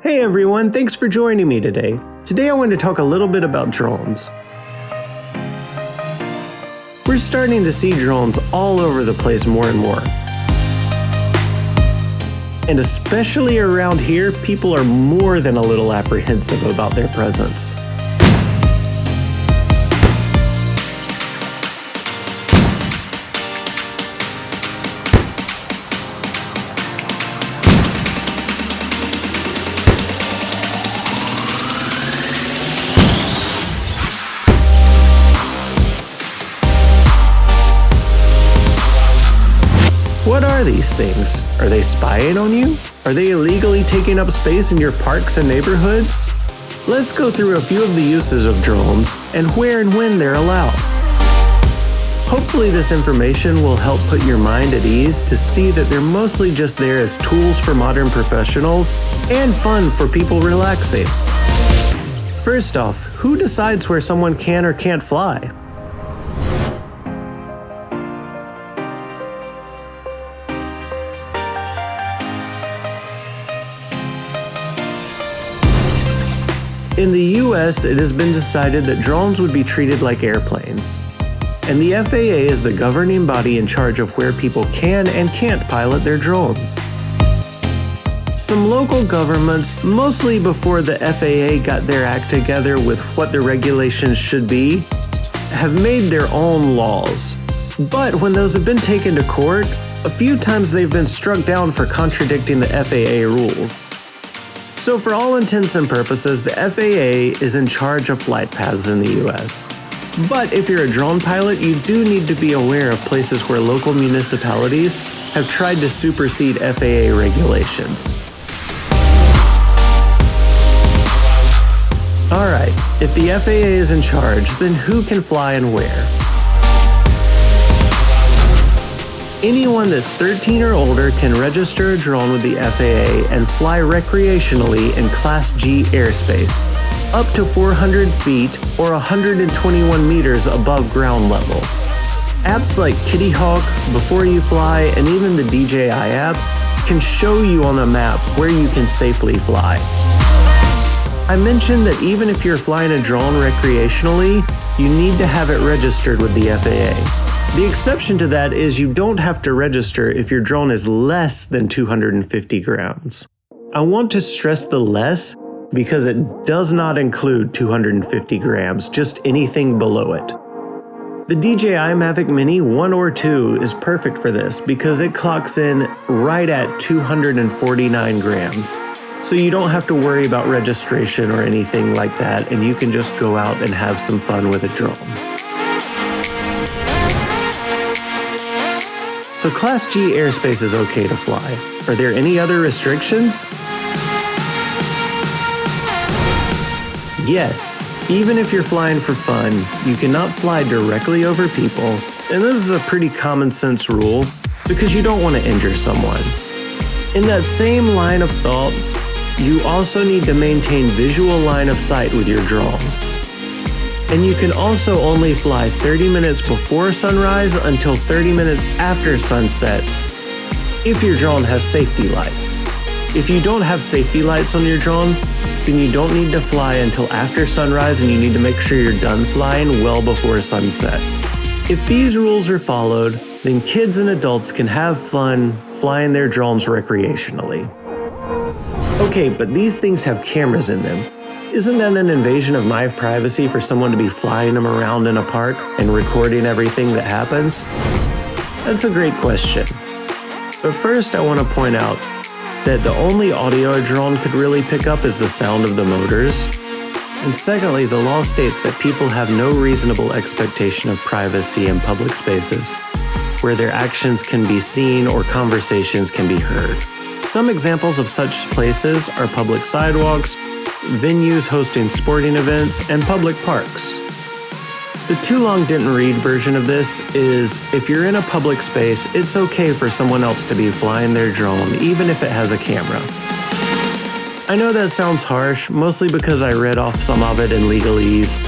Hey everyone, thanks for joining me today. Today I want to talk a little bit about drones. We're starting to see drones all over the place more and more. And especially around here, people are more than a little apprehensive about their presence. What are these things? Are they spying on you? Are they illegally taking up space in your parks and neighborhoods? Let's go through a few of the uses of drones and where and when they're allowed. Hopefully this information will help put your mind at ease to see that they're mostly just there as tools for modern professionals and fun for people relaxing. First off, who decides where someone can or can't fly? In the US, it has been decided that drones would be treated like airplanes. And the FAA is the governing body in charge of where people can and can't pilot their drones. Some local governments, mostly before the FAA got their act together with what the regulations should be, have made their own laws. But when those have been taken to court, a few times they've been struck down for contradicting the FAA rules. So for all intents and purposes, the FAA is in charge of flight paths in the US. But if you're a drone pilot, you do need to be aware of places where local municipalities have tried to supersede FAA regulations. Alright, if the FAA is in charge, then who can fly and where? Anyone that's 13 or older can register a drone with the FAA and fly recreationally in Class G airspace, up to 400 feet or 121 meters above ground level. Apps like Kitty Hawk, Before You Fly, and even the DJI app can show you on a map where you can safely fly. I mentioned that even if you're flying a drone recreationally, you need to have it registered with the FAA. The exception to that is you don't have to register if your drone is less than 250 grams. I want to stress the less because it does not include 250 grams, just anything below it. The DJI Mavic Mini 1 or 2 is perfect for this because it clocks in right at 249 grams. So you don't have to worry about registration or anything like that, and you can just go out and have some fun with a drone. So Class G airspace is okay to fly. Are there any other restrictions? Yes, even if you're flying for fun, you cannot fly directly over people, and this is a pretty common sense rule because you don't want to injure someone. In that same line of thought, you also need to maintain visual line of sight with your drone. And you can also only fly 30 minutes before sunrise until 30 minutes after sunset if your drone has safety lights. If you don't have safety lights on your drone, then you don't need to fly until after sunrise and you need to make sure you're done flying well before sunset. If these rules are followed, then kids and adults can have fun flying their drones recreationally. Okay, but these things have cameras in them. Isn't that an invasion of my privacy for someone to be flying them around in a park and recording everything that happens? That's a great question. But first I want to point out that the only audio a drone could really pick up is the sound of the motors. And secondly, the law states that people have no reasonable expectation of privacy in public spaces where their actions can be seen or conversations can be heard. Some examples of such places are public sidewalks, venues hosting sporting events, and public parks. The too long didn't read version of this is if you're in a public space, it's okay for someone else to be flying their drone, even if it has a camera. I know that sounds harsh, mostly because I read off some of it in legalese,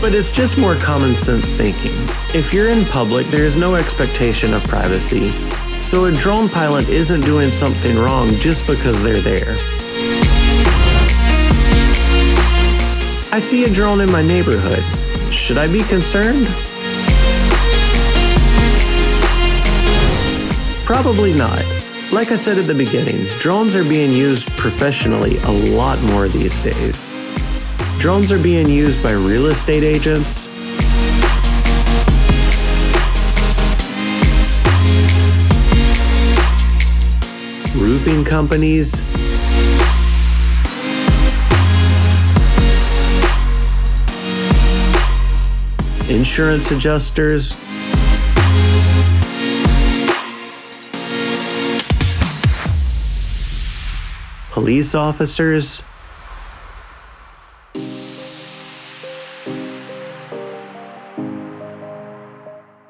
but it's just more common sense thinking. If you're in public, there is no expectation of privacy, so a drone pilot isn't doing something wrong just because they're there. I see a drone in my neighborhood. Should I be concerned? Probably not. Like I said at the beginning, drones are being used professionally a lot more these days. Drones are being used by real estate agents, roofing companies, insurance adjusters, police officers,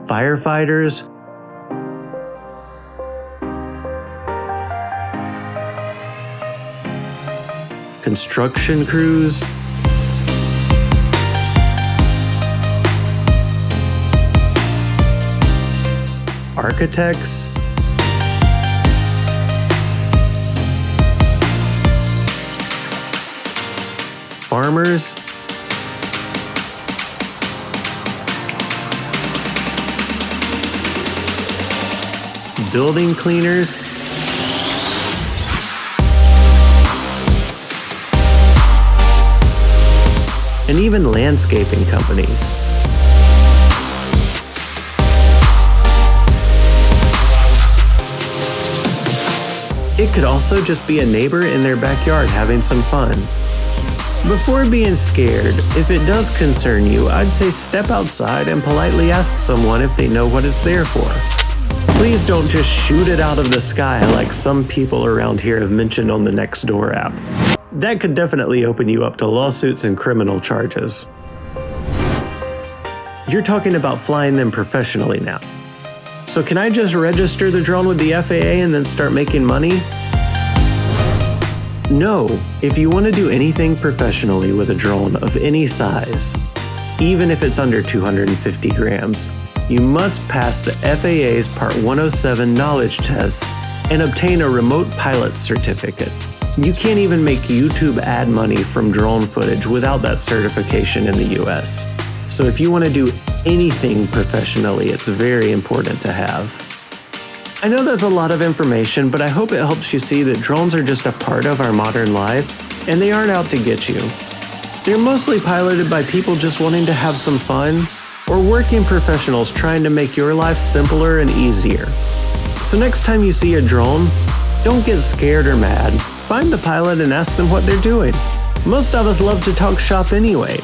firefighters, construction crews, architects, farmers, building cleaners, and even landscaping companies. It could also just be a neighbor in their backyard having some fun. Before being scared, if it does concern you, I'd say step outside and politely ask someone if they know what it's there for. Please don't just shoot it out of the sky like some people around here have mentioned on the Nextdoor app. That could definitely open you up to lawsuits and criminal charges. You're talking about flying them professionally now. So can I just register the drone with the FAA and then start making money? No, if you want to do anything professionally with a drone of any size, even if it's under 250 grams, you must pass the FAA's Part 107 knowledge test and obtain a remote pilot certificate. You can't even make YouTube ad money from drone footage without that certification in the US. So if you want to do anything professionally, it's very important to have. I know that's a lot of information, but I hope it helps you see that drones are just a part of our modern life, and they aren't out to get you. They're mostly piloted by people just wanting to have some fun, or working professionals trying to make your life simpler and easier. So next time you see a drone, don't get scared or mad. Find the pilot and ask them what they're doing. Most of us love to talk shop anyway.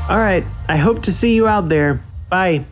Alright, I hope to see you out there. Bye.